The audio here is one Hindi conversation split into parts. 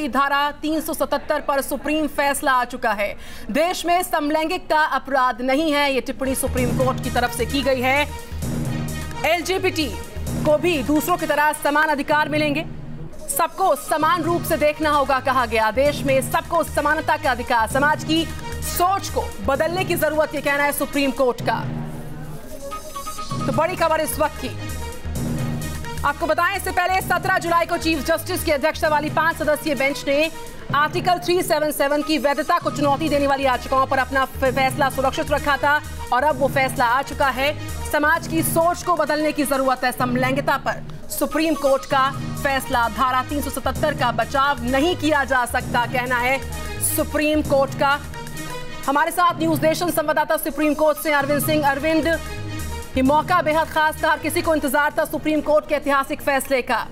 धारा 377 पर सुप्रीम फैसला आ चुका है। देश में समलैंगिकता अपराध नहीं है, ये टिप्पणी सुप्रीम कोर्ट की तरफ से की गई है। LGBT को भी दूसरों की तरह समान अधिकार मिलेंगे, सबको समान रूप से देखना होगा, कहा गया। देश में सबको समानता का अधिकार, समाज की सोच को बदलने की जरूरत, ये कहना है सुप्रीम कोर्ट का। तो बड़ी खबर इस वक्त की आपको बताएं, इससे पहले 17 जुलाई को चीफ जस्टिस की अध्यक्षता वाली 5 सदस्यीय बेंच ने आर्टिकल 377 की वैधता को चुनौती देने वाली याचिकाओं पर अपना फैसला सुरक्षित रखा था और अब वो फैसला आ चुका है। समाज की सोच को बदलने की जरूरत है। समलैंगिकता पर सुप्रीम कोर्ट का फैसला, धारा 377 का बचाव नहीं किया जा सकता, कहना है सुप्रीम कोर्ट का। हमारे साथ न्यूज नेशन संवाददाता सुप्रीम कोर्ट से अरविंद सिंह। अरविंद, ये मौका बेहद खास था, हर किसी को इंतजार था सुप्रीम कोर्ट के ऐतिहासिक फैसले का।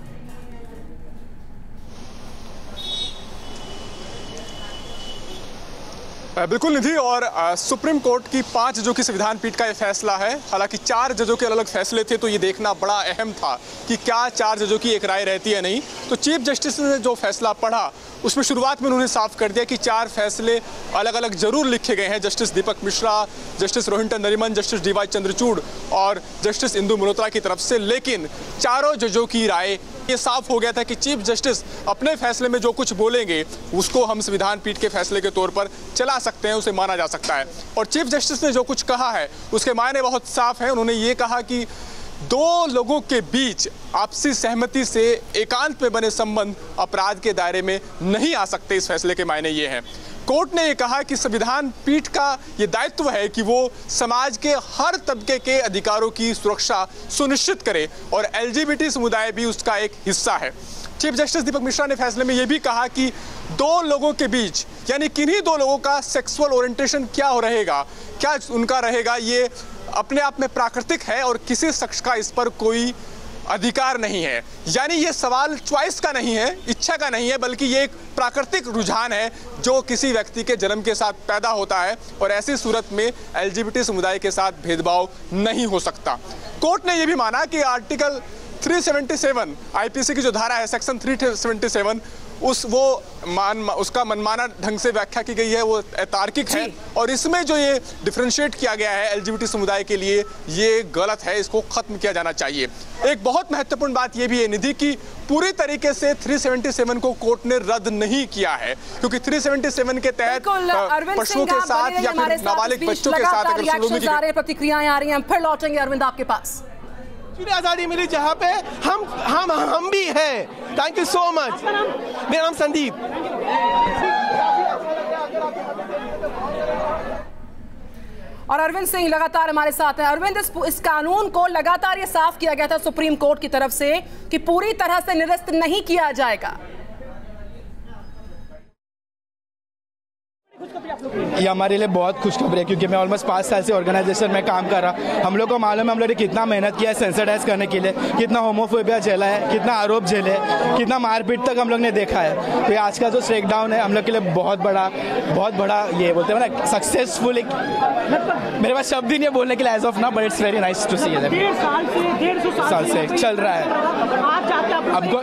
बिल्कुल निधि, और सुप्रीम कोर्ट की 5 जजों की संविधान पीठ का यह फैसला है। हालांकि 4 जजों के अलग अलग फैसले थे, तो ये देखना बड़ा अहम था कि क्या 4 जजों की एक राय रहती है नहीं। तो चीफ जस्टिस ने जो फैसला पढ़ा उसमें शुरुआत में उन्होंने साफ कर दिया कि 4 फैसले अलग अलग जरूर लिखे गए हैं। Justice Deepak Mishra, justice Rohinton Nariman, justice DY Chandrachud और जस्टिस इंदु मल्होत्रा की तरफ से, लेकिन चारों जजों की राय ये साफ हो गया था कि चीफ जस्टिस अपने फैसले में जो कुछ बोलेंगे उसको हम संविधान पीठ के फैसले के तौर पर चला सकते हैं, उसे माना जा सकता है। और चीफ जस्टिस ने जो कुछ कहा है उसके मायने बहुत साफ है। उन्होंने ये कहा कि 2 लोगों के बीच आपसी सहमति से एकांत में बने संबंध अपराध के दायरे में नहीं आ सकते। इस फैसले के मायने ये हैं। कोर्ट ने ये कहा कि संविधान पीठ का ये दायित्व है कि वो समाज के हर तबके के अधिकारों की सुरक्षा सुनिश्चित करे और LGBT समुदाय भी उसका एक हिस्सा है। चीफ जस्टिस दीपक मिश्रा ने फैसले में ये भी कहा कि 2 लोगों के बीच, यानी किन्हीं 2 लोगों का सेक्सुअल ओरिएंटेशन क्या रहेगा, क्या उनका रहेगा, ये अपने आप में प्राकृतिक है और किसी शख्स का इस पर कोई अधिकार नहीं है। यानी ये सवाल चॉइस का नहीं है, इच्छा का नहीं है, बल्कि ये एक प्राकृतिक रुझान है जो किसी व्यक्ति के जन्म के साथ पैदा होता है और ऐसी सूरत में LGBT समुदाय के साथ भेदभाव नहीं हो सकता। कोर्ट ने यह भी माना कि आर्टिकल 377 IPC की जो धारा है, सेक्शन 377, उसका मनमाना ढंग से व्याख्या की गई है, वो तार्किक है और इसमें जो ये डिफरेंशिएट किया गया है LGBT समुदाय के लिए, ये गलत है, इसको खत्म किया जाना चाहिए। एक बहुत महत्वपूर्ण बात ये भी है निधि की पूरी तरीके से 377 को कोर्ट ने रद्द नहीं किया है, क्योंकि 377 के तहत पशुओं के साथ या फिर नाबालिग बच्चों के साथ अगर प्रतिक्रियाएं आ रही हैं, हम फिर लौटेंगे अरविंद आपके पास। आजादी मिली जहाँ पे हम भी हैं। Thank you so much. मेरा नाम संदीप। और अरविंद सिंह लगातार हमारे साथ हैं। अरविंद, इस कानून को लगातार ये साफ किया गया था सुप्रीम कोर्ट की तरफ से कि पूरी तरह से निरस्त नहीं किया जाएगा। ये हमारे लिए बहुत खुशखबरी है, क्योंकि मैं ऑलमोस्ट 5 साल से ऑर्गेनाइजेशन में काम कर रहा। हम लोग को मालूम है हम लोगों ने कितना मेहनत किया है सेंसिटाइज करने के लिए, कितना होमोफोबिया झेला है, कितना आरोप झेले, कितना मारपीट तक हम लोग ने देखा है। तो ये आज का जो स्ट्रेकडाउन है हम लोग के लिए बहुत बड़ा ये बोलते हैं ना सक्सेसफुल, एक मेरे पास शब्द ही नहीं है बोलने के लिए as of now, but it's very nice to see. 1.5 साल से चल रहा है। हमको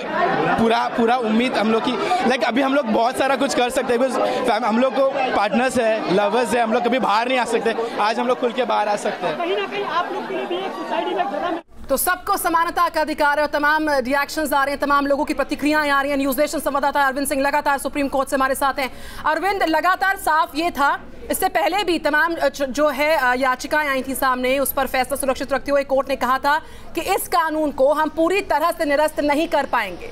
पूरा उम्मीद हम लोग की, लाइक अभी हम लोग बहुत सारा कुछ कर सकते हैं। हम लोग को पार्टनर्स है, लवर्स है, हम लोग कभी बाहर नहीं आ सकते, आज हम लोग खुल के बाहर आ सकते हैं। कहीं ना कहीं आप लोग के लिए भी एक सोसाइटी में जगह में तो सबको समानता का अधिकार है और तमाम रिएक्शंस आ रहे हैं, तमाम लोगों की प्रतिक्रियाएं आ रही हैं। न्यूज नेशन संवाददाता अरविंद सिंह लगातार सुप्रीम कोर्ट से हमारे साथ हैं। अरविंद, लगातार साफ ये था, इससे पहले भी तमाम जो है याचिकाएं आई थी सामने, उस पर फैसला सुरक्षित रखते हुए कोर्ट ने कहा था कि इस कानून को हम पूरी तरह से निरस्त नहीं कर पाएंगे।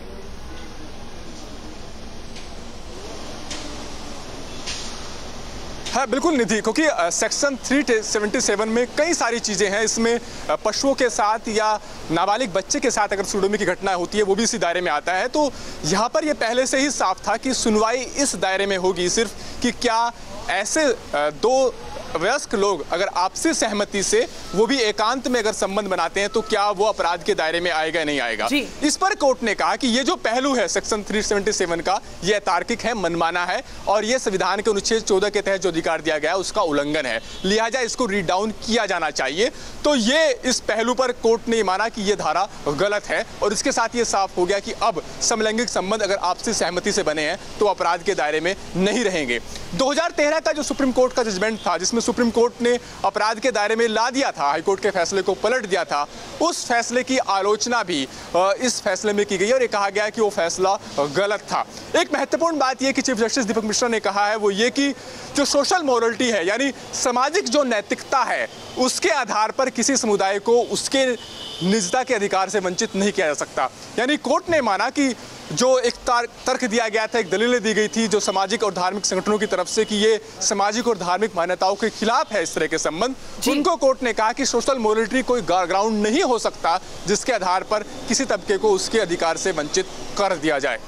हाँ बिल्कुल निधि, क्योंकि सेक्शन 377 में कई सारी चीज़ें हैं। इसमें पशुओं के साथ या नाबालिग बच्चे के साथ अगर सोडोमी की घटना होती है वो भी इसी दायरे में आता है। तो यहाँ पर ये पहले से ही साफ था कि सुनवाई इस दायरे में होगी सिर्फ कि क्या ऐसे 2 वयस्क लोग अगर आपसी सहमति से वो भी एकांत में अगर संबंध बनाते हैं तो क्या वो अपराध के दायरे में आएगा या नहीं आएगा। इस पर कोर्ट ने कहा कि ये जो पहलू है सेक्शन 377 का, ये तार्किक है, मनमाना है और ये संविधान के अनुच्छेद 14 के तहत जो अधिकार दिया गया है उसका उल्लंघन है, लिहाजा इसको रीड डाउन किया जाना चाहिए। तो ये इस पहलू पर कोर्ट ने माना कि ये धारा गलत है और इसके साथ ये साफ हो गया कि अब समलैंगिक संबंध अगर आपसी सहमति से बने हैं तो अपराध के दायरे में नहीं रहेंगे। 2013 का जो सुप्रीम कोर्ट का जजमेंट था, जिसमें सुप्रीम कोर्ट ने अपराध के दायरे में ला दिया था, हाईकोर्ट के फैसले को पलट दिया था, उस फैसले की आलोचना भी इस फैसले में की गई और ये कहा गया कि वो फैसला गलत था। एक महत्वपूर्ण बात यह कि चीफ जस्टिस दीपक मिश्रा ने कहा है वो ये कि जो सोशल मोरलिटी है, यानी सामाजिक जो नैतिकता है, उसके आधार पर किसी समुदाय को उसके निजता के अधिकार से वंचित नहीं किया जा सकता। यानी कोर्ट ने माना कि जो एक तर्क दिया गया था, एक दलीलें दी गई थी जो सामाजिक और धार्मिक संगठनों की तरफ से कि ये सामाजिक और धार्मिक मान्यताओं के खिलाफ है इस तरह के संबंध, उनको कोर्ट ने कहा कि सोशल मोरलिटी कोई ग्राउंड नहीं हो सकता जिसके आधार पर किसी तबके को उसके अधिकार से वंचित कर दिया जाए।